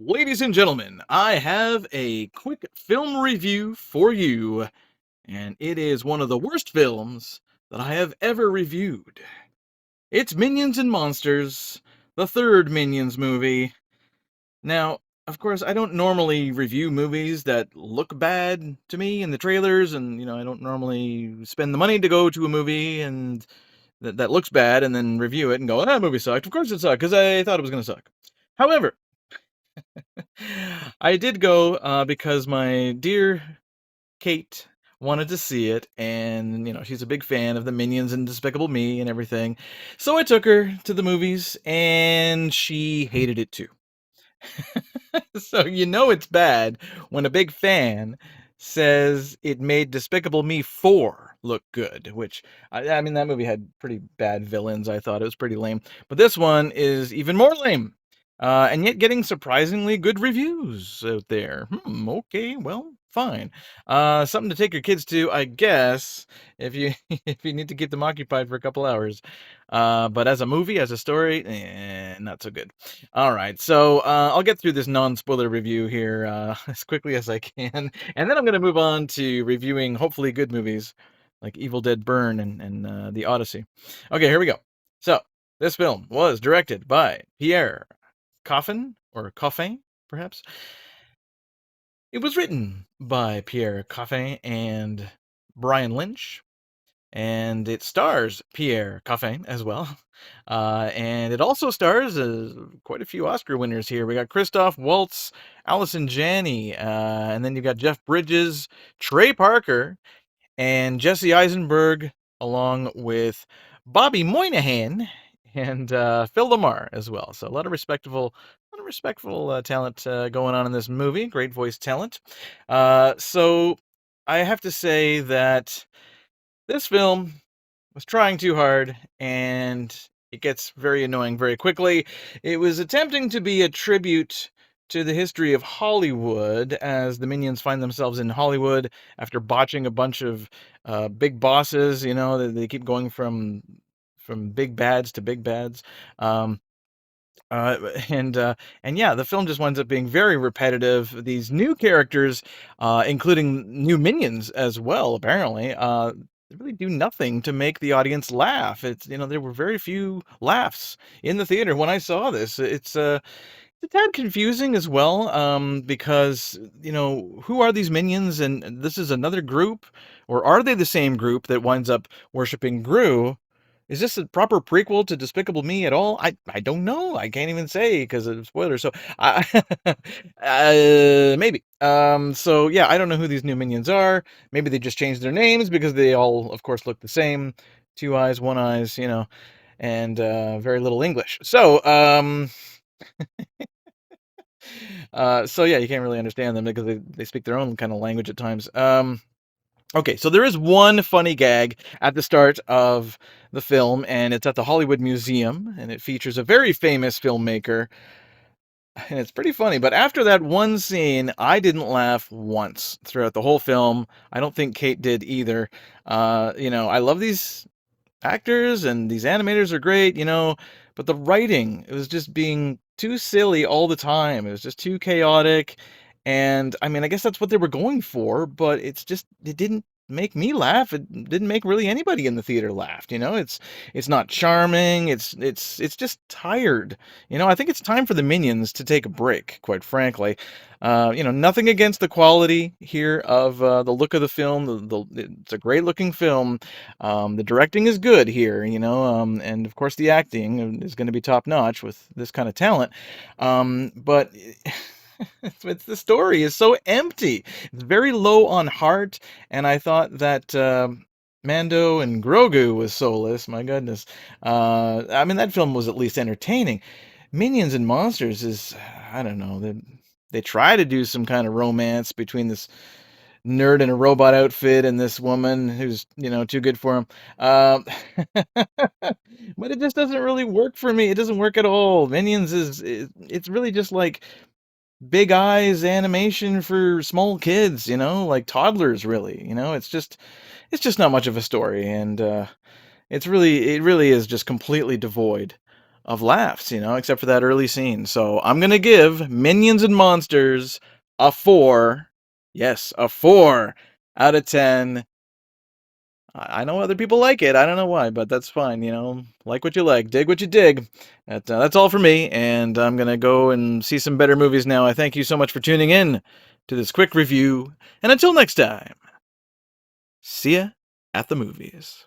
Ladies and gentlemen, I have a quick film review for you, and it is one of the worst films that I have ever reviewed. It's Minions and Monsters, the third Minions movie. Now, of course, I don't normally review movies that look bad to me in the trailers, and I don't normally spend the money to go to a movie and that looks bad and then review it and go, that movie sucked. Of course it sucked because I thought it was going to suck. However, I did go because my dear Kate wanted to see it, and she's a big fan of the Minions and Despicable Me and everything. So I took her to the movies, and she hated it too. So it's bad when a big fan says it made Despicable Me 4 look good, which I mean that movie had pretty bad villains. I thought it was pretty lame, but this one is even more lame. And yet getting surprisingly good reviews out there. Okay, well, fine. Something to take your kids to, I guess, if you if you need to keep them occupied for a couple hours. But as a movie, as a story, not so good. All right, so I'll get through this non-spoiler review here as quickly as I can, and then I'm going to move on to reviewing hopefully good movies like Evil Dead Burn and The Odyssey. Okay, here we go. So this film was directed by Pierre Coffin, or Coffin, perhaps. It was written by Pierre Coffin and Brian Lynch, and it stars Pierre Coffin as well. And it also stars quite a few Oscar winners here. We got Christoph Waltz, Allison Janney, and then you got Jeff Bridges, Trey Parker, and Jesse Eisenberg, along with Bobby Moynihan and Phil Lamar as well. So a lot of respectful talent going on in this movie. Great voice talent. So I have to say that this film was trying too hard, and it gets very annoying very quickly. It was attempting to be a tribute to the history of Hollywood as the Minions find themselves in Hollywood after botching a bunch of big bosses. They keep going from big bads to big bads. Um, uh, and uh, and yeah, the film just winds up being very repetitive. These new characters, including new minions as well, apparently, they really do nothing to make the audience laugh. There were very few laughs in the theater when I saw this. It's a tad confusing as well, because who are these minions, and this is another group, or are they the same group that winds up worshiping Gru? Is this a proper prequel to Despicable Me at all? I don't know. I can't even say because of spoilers. So I maybe. So yeah, I don't know who these new minions are. Maybe they just changed their names because they all, of course, look the same. Two eyes, one eyes, and very little English. So yeah, you can't really understand them because they speak their own kind of language at times. Okay, so there is one funny gag at the start of the film, and it's at the Hollywood Museum, and it features a very famous filmmaker, and it's pretty funny. But after that one scene, I didn't laugh once throughout the whole film. I don't think Kate did either. I love these actors and these animators are great, but the writing, it was just being too silly all the time. It was just too chaotic. And I mean, I guess that's what they were going for, but it didn't make me laugh. It didn't make really anybody in the theater laugh. It's not charming. It's just tired. I think it's time for the Minions to take a break, quite frankly. Nothing against the quality here of the look of the film. It's a great looking film. The directing is good here, and of course the acting is going to be top notch with this kind of talent. But it's the story is so empty. It's very low on heart, and I thought that Mando and Grogu was soulless. My goodness. I mean, that film was at least entertaining. Minions and Monsters is, I don't know, they try to do some kind of romance between this nerd in a robot outfit and this woman who's too good for him. But it just doesn't really work for me. It doesn't work at all. Minions it's really just like big eyes animation for small kids, like toddlers really. It's just not much of a story, and it really is just completely devoid of laughs, except for that early scene. So I'm gonna give Minions and Monsters a 4. Yes, a 4 out of 10. I know other people like it. I don't know why, but that's fine. Like what you like, dig what you dig. That's all for me, and I'm gonna go and see some better movies now. I thank you so much for tuning in to this quick review, and until next time, see ya at the movies.